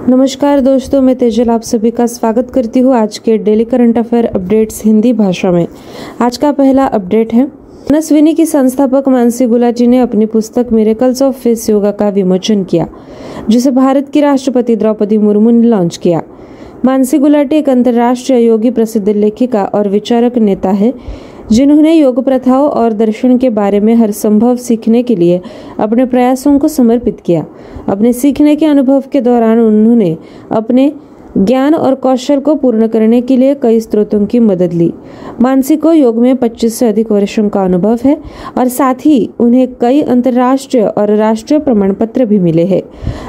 नमस्कार दोस्तों, मैं तेजल आप सभी का स्वागत करती हूँ आज के daily current affair updates Hindi भाषा में। आज का पहला अपडेट है, मनस्विनी की संस्थापक मानसी गुलाटी ने अपनी पुस्तक मिरेकल्स ऑफ फेस योगा का विमोचन किया, जिसे भारत की राष्ट्रपति द्रौपदी मुर्मू ने लॉन्च किया। मानसी गुलाटी एक अंतर्राष्ट्रीय योगी, प्रसिद्ध लेखिका और विचारक नेता है, जिन्होंने योग प्रथाओं और दर्शन के बारे में हर संभव सीखने के लिए अपने प्रयासों को समर्पित किया। अपने सीखने के अनुभव के दौरान उन्होंने अपने ज्ञान और कौशल को पूर्ण करने के लिए कई स्रोतों की मदद ली। मानसी को योग में 25 से अधिक वर्षों का अनुभव है और साथ ही उन्हें कई अंतर्राष्ट्रीय और राष्ट्रीय प्रमाण पत्र भी मिले हैं।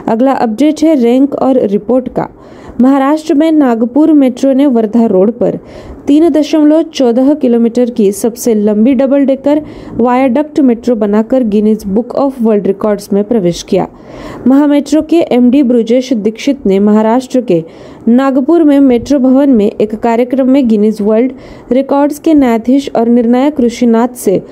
अगला अपडेट है रैंक और रिपोर्ट का। महाराष्ट्र में नागपुर मेट्रो ने वर्धा रोड पर 3.14 किलोमीटर की सबसे लंबी डबल डेकर वायाडक्ट मेट्रो बनाकर Guinness book of world records में प्रवेश किया। महामेट्रो के एमडी ब्रुजेश दीक्षित ने महाराष्ट्र के नागपुर में मेट्रो भवन में एक कार्यक्रम में गिनीज वर्ल्ड रिकॉर्ड्स के न्यायाधीश और निर्णायक ऋषिनाथ से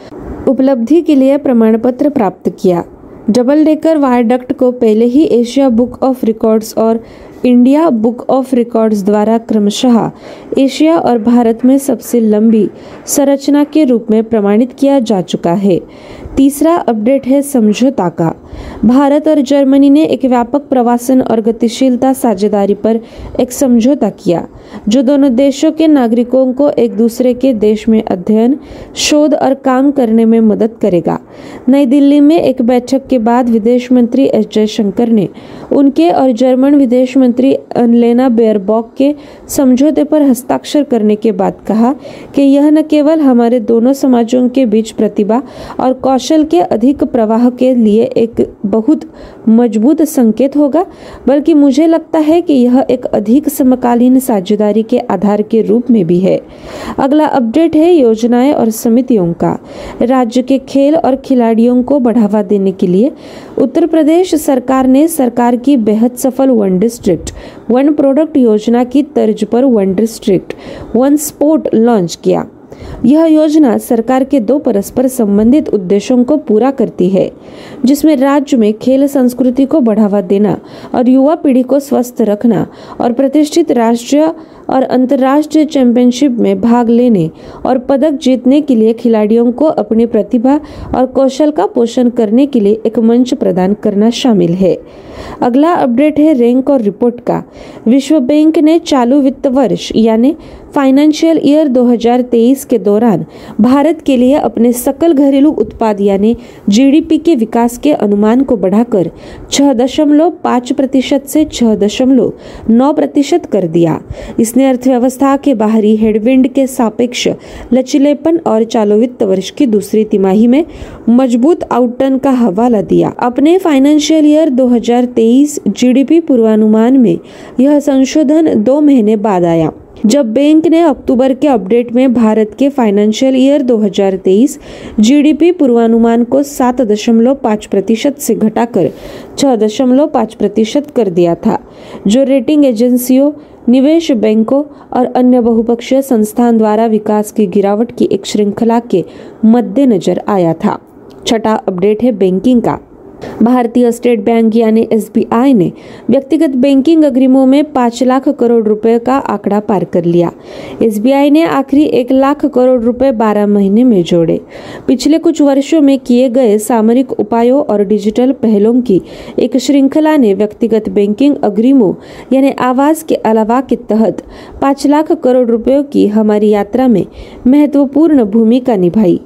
उपलब्धि के लिए प्रमाण पत्र प्राप्त किया। डबल डेकर वायाडक्ट को पहले ही एशिया बुक ऑफ रिकॉर्ड्स और इंडिया बुक ऑफ रिकॉर्ड्स द्वारा क्रमशः एशिया और भारत में सबसे लंबी संरचना के रूप में प्रमाणित किया जा चुका है। तीसरा अपडेट है समझौता का। भारत और जर्मनी ने एक व्यापक प्रवासन और गतिशीलता साझेदारी पर एक समझौता किया, जो दोनों देशों के नागरिकों को एक दूसरे के देश में अध्ययन, शोध और काम करने में मदद करेगा। नई दिल्ली में एक बैठक के बाद विदेश मंत्री एस जयशंकर ने उनके और जर्मन विदेश मंत्री अन्नलेना बेयरबॉक के समझौते पर हस्ताक्षर करने के बाद कहा कि यह न केवल हमारे दोनों समाजों के बीच प्रतिभा और कौशल के अधिक प्रवाह के लिए एक बहुत मजबूत संकेत होगा, बल्कि मुझे लगता है कि यह एक अधिक समकालीन साझेदारी के आधार के रूप में भी है। अगला अपडेट है योजनाएं और समितियों का। राज्य के खेल और खिलाड़ियों को बढ़ावा देने के लिए उत्तर प्रदेश सरकार ने सरकार की बेहद सफल वन डिस्ट्रिक्ट वन प्रोडक्ट योजना की तर्ज पर one district one sport launch किया। यह योजना सरकार के दो परस्पर संबंधित उद्देश्यों को पूरा करती है, जिसमें राज्य में खेल संस्कृति को बढ़ावा देना और युवा पीढ़ी को स्वस्थ रखना और प्रतिष्ठित राष्ट्रीय और अंतर्राष्ट्रीय चैंपियनशिप में भाग लेने और पदक जीतने के लिए खिलाड़ियों को अपनी प्रतिभा और कौशल का पोषण करने के लिए एक मंच प्रदान करना शामिल है। अगला अपडेट है रैंक और रिपोर्ट का। विश्व बैंक ने चालू वित्त वर्ष यानी फाइनेंशियल ईयर 2023 के दौरान भारत के लिए अपने सकल घरेलू उत्पाद यानी जीडीपी के विकास के अनुमान को बढ़ाकर 6.5% से 6.9% कर दिया। इसने अर्थव्यवस्था के बाहरी हेडविंड के सापेक्ष लचीलेपन और चालू वित्त वर्ष की दूसरी तिमाही में मजबूत आउटटर्न का हवाला दिया। अपने फाइनेंशियल ईयर 2023 जीडीपी पूर्वानुमान में यह संशोधन 2 महीने बाद आया, जब बैंक ने अक्टूबर के अपडेट में भारत के फाइनेंशियल ईयर 2023 जीडीपी पूर्वानुमान को 7.5% से घटाकर 6.5% कर दिया था, जो रेटिंग एजेंसियों, निवेश बैंकों और अन्य बहुपक्षीय संस्थान द्वारा विकास की गिरावट की एक श्रृंखला के मद्देनजर आया था। छठा अपडेट है बैंकिंग का। भारतीय स्टेट बैंक यानी एसबीआई ने व्यक्तिगत बैंकिंग अग्रिमों में 5 लाख करोड़ रुपए का आंकड़ा पार कर लिया। एसबीआई ने आखिरी 1 लाख करोड़ रुपए 12 महीने में जोड़े। पिछले कुछ वर्षों में किए गए सामरिक उपायों और डिजिटल पहलों की एक श्रृंखला ने व्यक्तिगत बैंकिंग अग्रिमों यानी आवास के अलावा के तहत 5 लाख करोड़ रुपयों की हमारी यात्रा में महत्वपूर्ण भूमिका निभाई।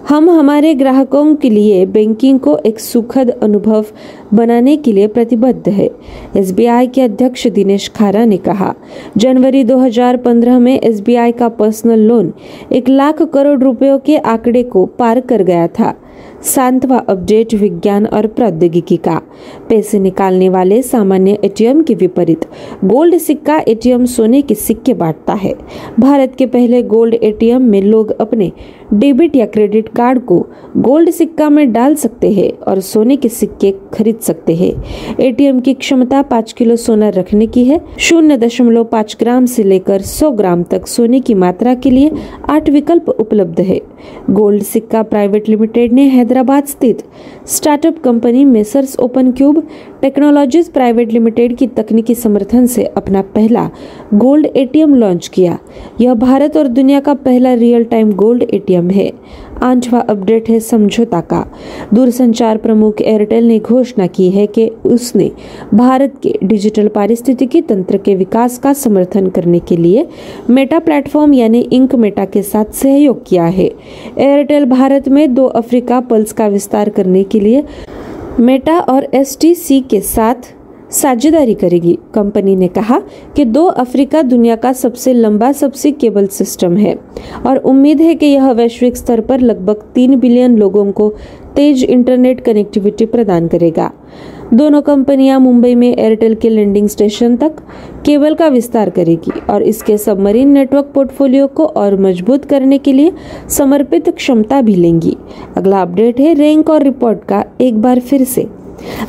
हम हमारे ग्राहकों के लिए बैंकिंग को एक सुखद अनुभव बनाने के लिए प्रतिबद्ध है, एसबीआई के अध्यक्ष दिनेश खारा ने कहा। जनवरी 2015 में एसबीआई का पर्सनल लोन 1 लाख करोड़ रुपयों के आंकड़े को पार कर गया था। 7वां अपडेट विज्ञान और प्रौद्योगिकी का। पैसे निकालने वाले सामान्य एटीएम के विपरीत गोल्ड सिक्का एटीएम सोने के सिक्के बांटता है। भारत के पहले गोल्ड एटीएम में लोग अपने डेबिट या क्रेडिट कार्ड को गोल्ड सिक्का में डाल सकते हैं और सोने के सिक्के खरीद सकते हैं। एटीएम की क्षमता 5 किलो सोना रखने की है। 0.5 ग्राम से लेकर 100 ग्राम तक सोने की मात्रा के लिए 8 विकल्प उपलब्ध है। गोल्ड सिक्का प्राइवेट लिमिटेड ने हैदराबाद स्थित startup company messrs open cube technologies private limited की तकनीकी समर्थन से अपना पहला गोल्ड एटीएम लॉन्च किया। यह भारत और दुनिया का पहला रियल टाइम गोल्ड एटीएम है। 8वां अपडेट है समझौता का। दूरसंचार प्रमुख एयरटेल ने घोषणा की है कि उसने भारत के डिजिटल पारिस्थितिकी तंत्र के विकास का समर्थन करने के लिए मेटा प्लेटफॉर्म यानी इंक मेटा के साथ सहयोग किया है। एयरटेल भारत में 2 अफ्रीका पल्स का विस्तार करने के लिए मेटा और STC के साथ साझेदारी करेगी। कंपनी ने कहा कि 2 अफ्रीका दुनिया का सबसे लंबा सबसे केबल सिस्टम है और उम्मीद है कि यह वैश्विक स्तर पर लगभग 3 बिलियन लोगों को तेज इंटरनेट कनेक्टिविटी प्रदान करेगा। दोनों कंपनियां मुंबई में एयरटेल के लैंडिंग स्टेशन तक केबल का विस्तार करेगी और इसके सबमरीन नेटवर्क पोर्टफोलियो को और मजबूत करने के लिए समर्पित क्षमता भी लेंगी। अगला अपडेट है रैंक और रिपोर्ट का। एक बार फिर से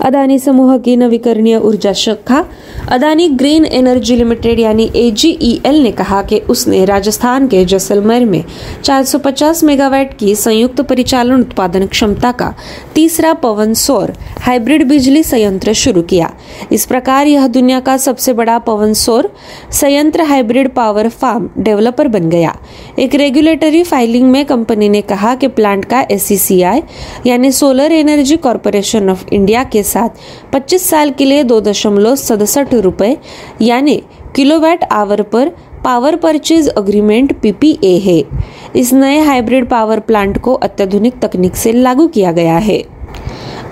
अदानी समूह की नवीकरणीय ऊर्जा शाखा अदानी ग्रीन एनर्जी लिमिटेड यानी AGEL ने कहा कि उसने राजस्थान के जैसलमेर में 450 मेगावाट की संयुक्त परिचालन उत्पादन क्षमता का तीसरा पवन सौर हाइब्रिड बिजली संयंत्र शुरू किया। इस प्रकार यह दुनिया का सबसे बड़ा पवन सौर संयंत्र हाइब्रिड पावर फार्म डेवलपर बन गया। एक रेगुलेटरी फाइलिंग में कंपनी ने कहा कि प्लांट का SECI यानी solar energy corporation of India के साथ 25 साल के लिए 2.67 रुपए यानी किलोवाट आवर पर पावर परचेज अग्रीमेंट PPA है। इस नए हाइब्रिड पावर प्लांट को अत्याधुनिक तकनीक से लागू किया गया है।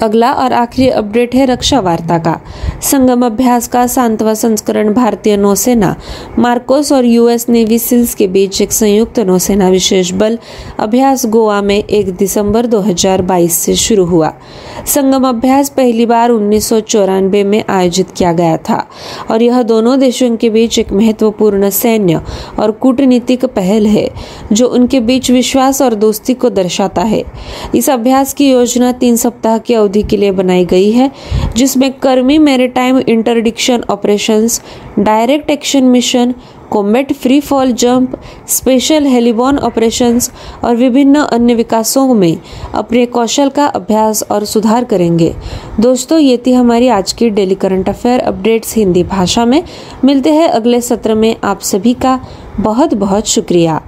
अगला और आखिरी अपडेट है रक्षा वार्ता का। संगम अभ्यास का 7वां संस्करण भारतीय नौसेना मार्कोस और US नेवी सील्स के बीच एक संयुक्त नौसेना विशेष बल अभ्यास गोवा में 1 दिसंबर 2022 से शुरू हुआ। संगम अभ्यास पहली बार 1994 में आयोजित किया गया था और यह दोनों देशों के बीच एक महत्वपूर्ण सैन्य और कूटनीतिक पहल है जो उनके बीच विश्वास और दोस्ती को दर्शाता है। इस अभ्यास की योजना 3 सप्ताह की अवधि के लिए बनाई गई है, जिसमें कर्मी maritime interdiction operations, direct action mission, combat free fall jump, special heliborne operations और विभिन्न अन्य विकासों में अपने कौशल का अभ्यास और सुधार करेंगे। दोस्तों, ये थी हमारी आज की daily current affair updates Hindi भाषा में। मिलते हैं अगले सत्र में। आप सभी का बहुत बहुत शुक्रिया।